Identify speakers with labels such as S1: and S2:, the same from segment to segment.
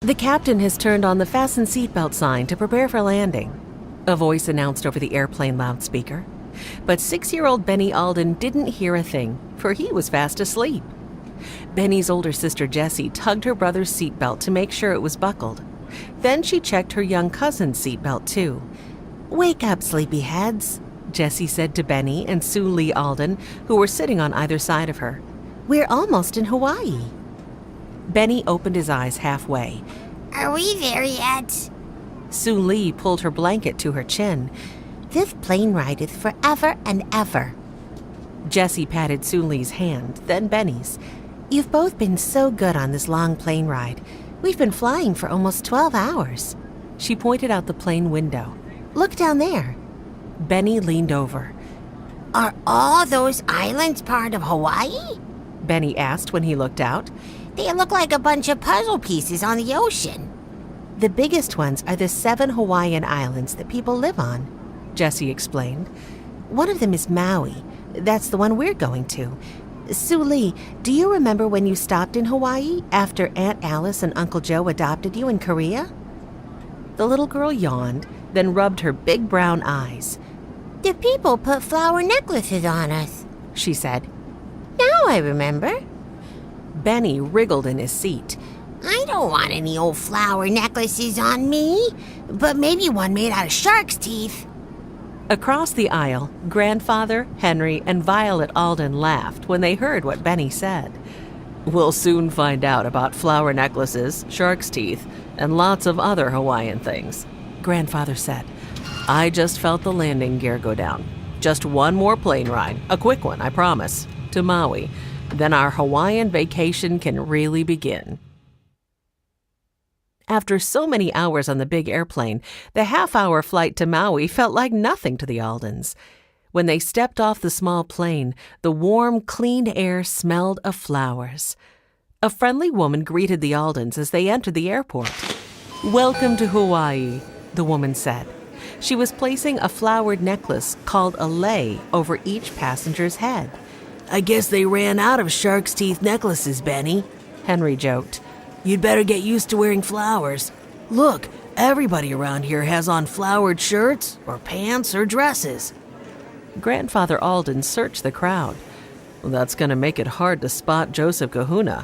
S1: The captain has turned on the fasten seatbelt sign to prepare for landing, a voice announced over the airplane loudspeaker. But 6-year-old Benny Alden didn't hear a thing, for he was fast asleep. Benny's older sister Jessie tugged her brother's seatbelt to make sure it was buckled. Then she checked her young cousin's seatbelt too. "Wake up, sleepyheads," Jessie said to Benny and Sue Lee Alden, who were sitting on either side of her. "We're almost in Hawaii." Benny opened his eyes halfway.
S2: "Are we there yet?"
S1: Sue Lee pulled her blanket to her chin.
S2: "This plane ride is forever and ever."
S1: Jessie patted Sue Lee's hand, then Benny's.
S2: "You've both been so good on this long plane ride. We've been flying for almost 12 hours.
S1: She pointed out the plane window.
S2: "Look down there."
S1: Benny leaned over.
S2: "Are all those islands part of Hawaii?"
S1: Benny asked when he looked out.
S2: "They look like a bunch of puzzle pieces on the ocean."
S1: "The biggest ones are the 7 Hawaiian islands that people live on," Jessie explained. "One of them is Maui. That's the one we're going to. Sue Lee, do you remember when you stopped in Hawaii after Aunt Alice and Uncle Joe adopted you in Korea?" The little girl yawned, then rubbed her big brown eyes.
S2: "The people put flower necklaces on us," she said. "Now I remember."
S1: Benny wriggled in his seat.
S2: "I don't want any old flower necklaces on me, but maybe one made out of shark's teeth."
S1: Across the aisle, Grandfather, Henry, and Violet Alden laughed when they heard what Benny said. "We'll soon find out about flower necklaces, shark's teeth, and lots of other Hawaiian things," Grandfather said. "I just felt the landing gear go down. Just one more plane ride, a quick one, I promise, to Maui. Then our Hawaiian vacation can really begin." After so many hours on the big airplane, the half-hour flight to Maui felt like nothing to the Aldens. When they stepped off the small plane, the warm, clean air smelled of flowers. A friendly woman greeted the Aldens as they entered the airport. "Welcome to Hawaii," the woman said. She was placing a flowered necklace called a lei over each passenger's head.
S3: "I guess they ran out of shark's teeth necklaces, Benny," Henry joked. "You'd better get used to wearing flowers. Look, everybody around here has on flowered shirts or pants or dresses."
S1: Grandfather Alden searched the crowd. "That's going to make it hard to spot Joseph Kahuna.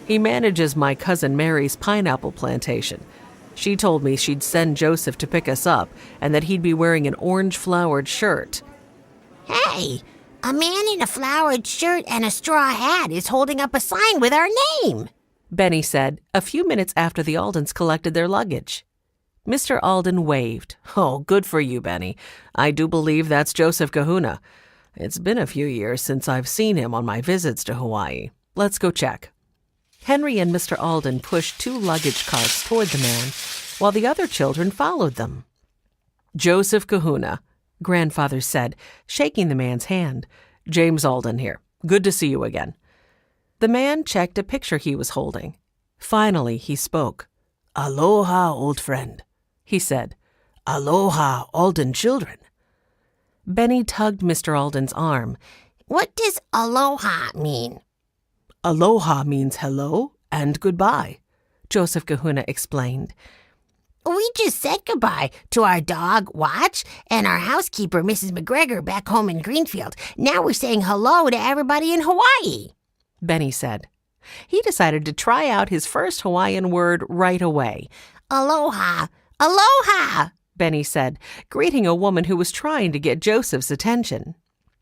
S1: He manages my cousin Mary's pineapple plantation. She told me she'd send Joseph to pick us up and that he'd be wearing an orange flowered shirt."
S2: "Hey, a man in a flowered shirt and a straw hat is holding up a sign with our name,"
S1: Benny said a few minutes after the Aldens collected their luggage. Mr. Alden waved. "Oh, good for you, Benny. I do believe that's Joseph Kahuna. It's been a few years since I've seen him on my visits to Hawaii. Let's go check." Henry and Mr. Alden pushed 2 luggage carts toward the man, while the other children followed them. "Joseph Kahuna," Grandfather said, shaking the man's hand. "James Alden here. Good to see you again." The man checked a picture he was holding. Finally, he spoke.
S3: "Aloha, old friend," he said. "Aloha, Alden children."
S1: Benny tugged Mr. Alden's arm.
S2: "What does aloha mean?"
S3: "Aloha means hello and goodbye,"
S1: Joseph Kahuna explained.
S2: "We just said goodbye to our dog, Watch, and our housekeeper, Mrs. McGregor, back home in Greenfield. Now we're saying hello to everybody in Hawaii,"
S1: Benny said. He decided to try out his first Hawaiian word right away.
S2: "Aloha, aloha,"
S1: Benny said, greeting a woman who was trying to get Joseph's attention.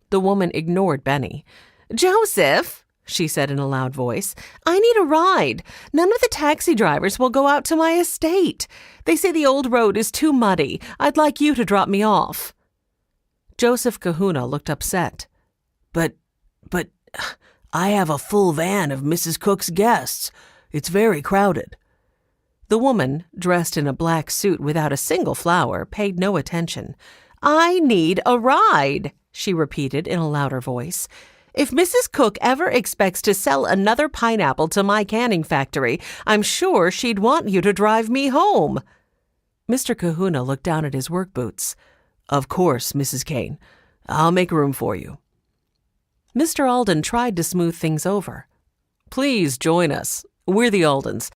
S1: The woman ignored Benny. "Joseph," she said in a loud voice, "I need a ride. None of the taxi drivers will go out to my estate. They say the old road is too muddy. I'd like you to drop me off." Joseph Kahuna looked upset.
S3: But, I have a full van of Mrs. Cook's guests. It's very crowded."
S1: The woman, dressed in a black suit without a single flower, paid no attention. "I need a ride," she repeated in a louder voice. "If Mrs. Cook ever expects to sell another pineapple to my canning factory, I'm sure she'd want you to drive me home." Mr. Kahuna looked down at his work boots.
S3: "Of course, Mrs. Kane. I'll make room for you."
S1: Mr. Alden tried to smooth things over. "Please join us. We're the Aldens.